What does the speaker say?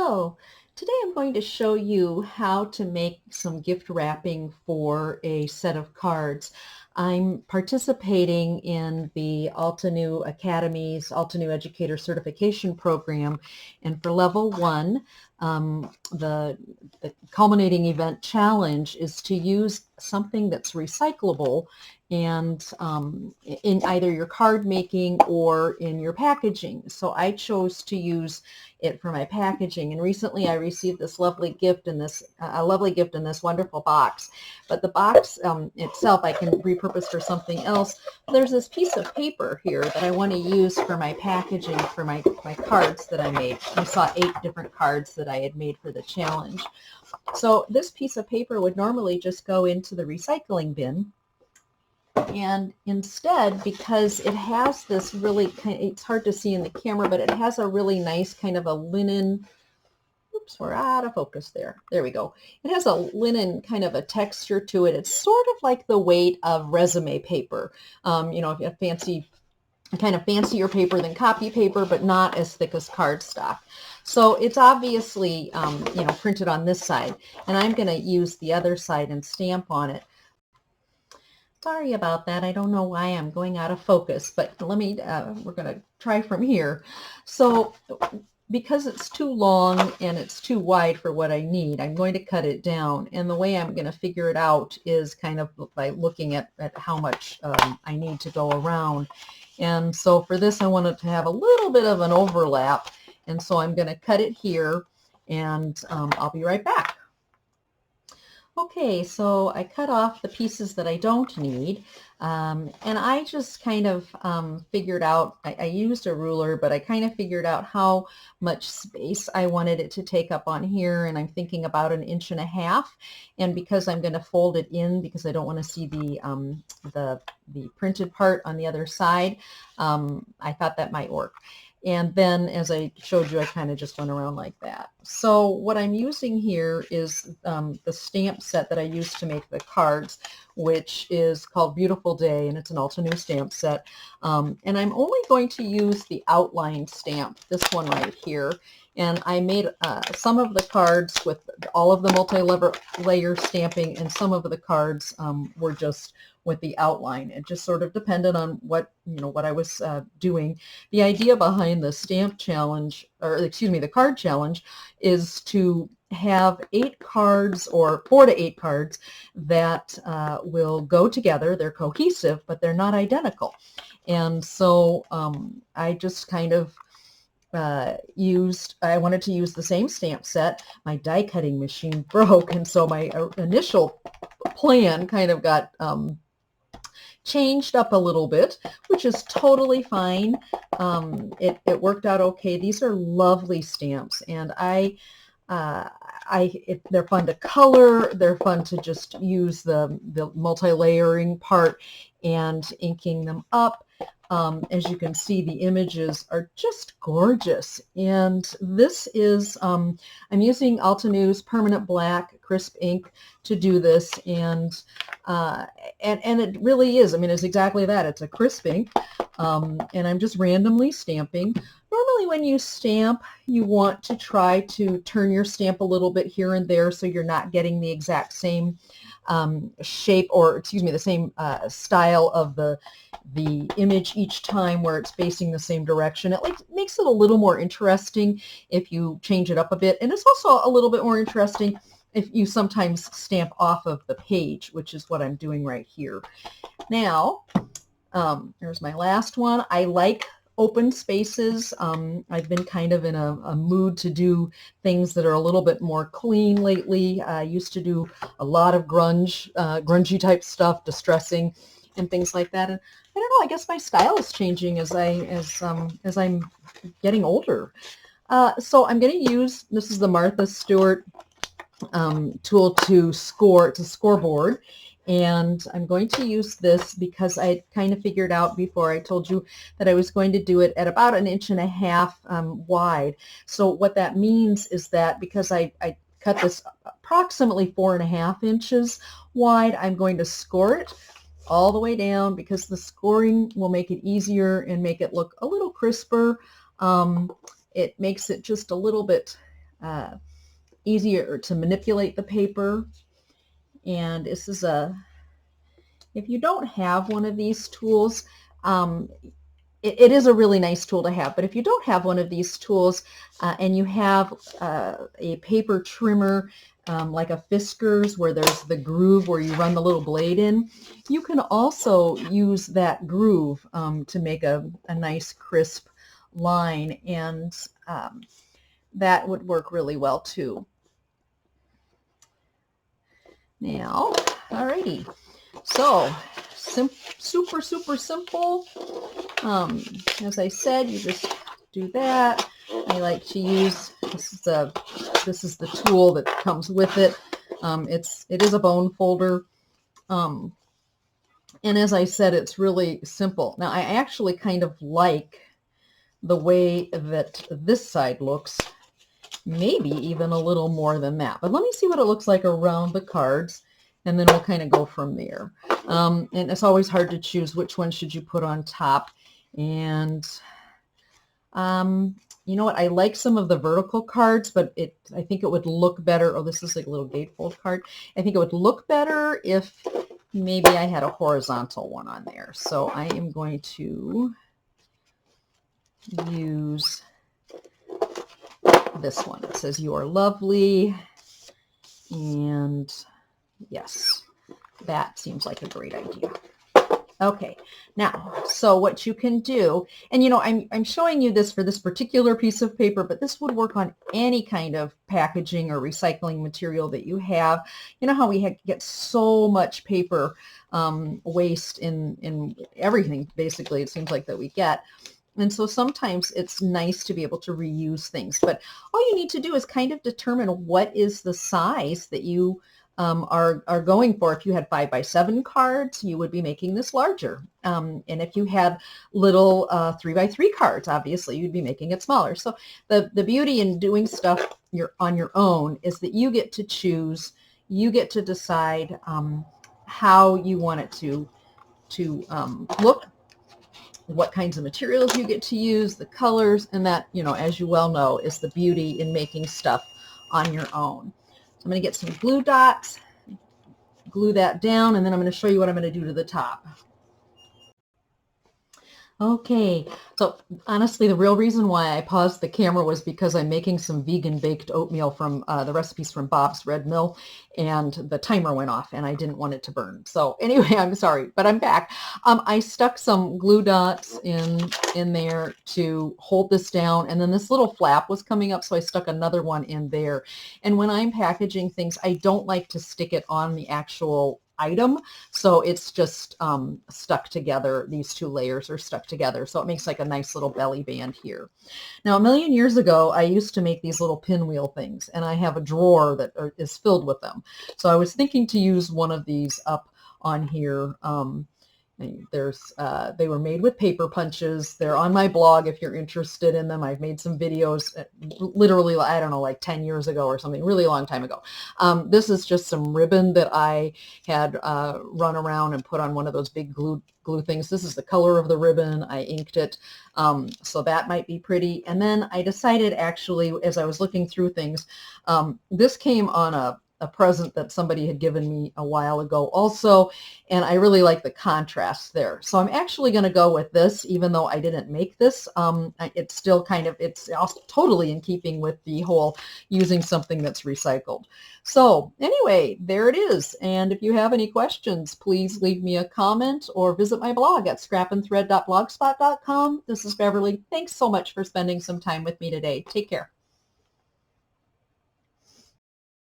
Hello. Today I'm going to show you how to make some gift wrapping for a set of cards. I'm participating in the Altenew Academy's Altenew Educator Certification Program, and for Level One, the culminating event challenge is to use something that's recyclable and in either your card making or in your packaging. So I chose to use it for my packaging, and recently I received this lovely gift in this wonderful box. But the box itself I can repurpose for something else. There's this piece of paper here that I want to use for my packaging for my cards that I made. You saw 8 different cards that I had made for the challenge. So this piece of paper would normally just go into the recycling bin. And instead, because it has this really it's hard to see in the camera, but it has a really nice kind of a linen, oops, we're out of focus there. There we go. It has a linen kind of a texture to it. It's sort of like the weight of resume paper. You know, if you have kind of fancier paper than copy paper, but not as thick as cardstock. So it's obviously, printed on this side, and I'm going to use the other side and stamp on it. Sorry about that. I don't know why I'm going out of focus, but let me, we're going to try from here. So because it's too long and it's too wide for what I need, I'm going to cut it down. And the way I'm going to figure it out is kind of by looking at how much I need to go around. And so for this, I wanted to have a little bit of an overlap. And so I'm going to cut it here, and I'll be right back. Okay, so I cut off the pieces that I don't need, and I just kind of figured out, I used a ruler, but I kind of figured out how much space I wanted it to take up on here, and I'm thinking about 1.5 inches, and because I'm going to fold it in because I don't want to see the printed part on the other side, I thought that might work. And then, as I showed you, I kind of just went around like that. So what I'm using here is the stamp set that I used to make the cards, which is called Beautiful Day, and it's an Altenew stamp set. And I'm only going to use the outline stamp, this one right here. And I made some of the cards with all of the multi-layer stamping, and some of the cards were just with the outline. It just sort of depended on what I was doing. The idea behind the stamp challenge, or excuse me, the card challenge, is to have 8 cards, or 4 to 8 cards that will go together. They're cohesive, but they're not identical. And so I just kind of I wanted to use the same stamp set. My die cutting machine broke, and so my initial plan kind of got changed up a little bit, which is totally fine. It worked out okay. These are lovely stamps, and they're fun to color. They're fun to just use the multi-layering part and inking them up. As you can see, the images are just gorgeous. And this is, I'm using Altenew's permanent black crisp ink to do this. And it really is, I mean, it's exactly that. It's a crisp ink. And I'm just randomly stamping. Normally when you stamp, you want to try to turn your stamp a little bit here and there so you're not getting the exact same shape, or excuse me, the same style of the image each time, where it's facing the same direction. It makes it a little more interesting if you change it up a bit, and it's also a little bit more interesting if you sometimes stamp off of the page, which is what I'm doing right here. Now, there's my last one. I like open spaces. I've been kind of in a mood to do things that are a little bit more clean lately. I used to do a lot of grungy type stuff, distressing, and things like that. And I don't know, I guess my style is changing as I'm getting older. So I'm going to use, this is the Martha Stewart tool to score. It's a scoreboard. And I'm going to use this because I kind of figured out before, I told you that I was going to do it at about 1.5 inches wide. So what that means is that because I cut this approximately 4.5 inches wide, I'm going to score it all the way down, because the scoring will make it easier and make it look a little crisper. It makes it just a little bit easier to manipulate the paper. And this is if you don't have one of these tools, it is a really nice tool to have, but if you don't have one of these tools and you have a paper trimmer like a Fiskars where there's the groove where you run the little blade in, you can also use that groove to make a nice crisp line, and that would work really well too. Now, alrighty, so super simple. As I said, you just do that. I like to use, this is the tool that comes with it. It is a bone folder. And as I said, it's really simple. Now, I actually kind of like the way that this side looks, maybe even a little more than that. But let me see what it looks like around the cards, and then we'll kind of go from there. And it's always hard to choose which one should you put on top. And you know what? I like some of the vertical cards, but I think it would look better. Oh, this is like a little gatefold card. I think it would look better if maybe I had a horizontal one on there. So I am going to use this one. It says "You are lovely," and yes, that seems like a great idea. Okay, now, so what you can do, and you know, I'm showing you this for this particular piece of paper, but this would work on any kind of packaging or recycling material that you have. You know how we get so much paper waste in everything, basically, it seems like that we get. And so sometimes it's nice to be able to reuse things, but all you need to do is kind of determine what is the size that you are going for. If you had 5x7 cards, you would be making this larger. And if you had little 3x3 cards, obviously you'd be making it smaller. So the beauty in doing stuff on your own is that you get to choose, you get to decide how you want it to look, what kinds of materials you get to use, the colors, and that, you know, as you well know, is the beauty in making stuff on your own. So I'm going to get some glue dots, glue that down, and then I'm going to show you what I'm going to do to the top. Okay, so honestly, the real reason why I paused the camera was because I'm making some vegan baked oatmeal from the recipes from Bob's Red Mill, and the timer went off and I didn't want it to burn. So anyway, I'm sorry, but I'm back. I stuck some glue dots in there to hold this down, and then this little flap was coming up, so I stuck another one in there. And when I'm packaging things, I don't like to stick it on the actual item, so it's just stuck together. These two layers are stuck together, so it makes like a nice little belly band here. Now, a million years ago, I used to make these little pinwheel things, and I have a drawer that is filled with them. So I was thinking to use one of these up on here. They were made with paper punches. They're on my blog if you're interested in them. I've made some videos literally, I don't know, like 10 years ago or something, really long time ago. This is just some ribbon that I had run around and put on one of those big glue things. This is the color of the ribbon. I inked it. So that might be pretty. And then I decided, actually, as I was looking through things, this came on a present that somebody had given me a while ago also, and I really like the contrast there. So I'm actually going to go with this, even though I didn't make this. It's still kind of, it's also totally in keeping with the whole using something that's recycled. So anyway, there it is. And if you have any questions, please leave me a comment or visit my blog at scrapandthread.blogspot.com. This is Beverly. Thanks so much for spending some time with me today. Take care.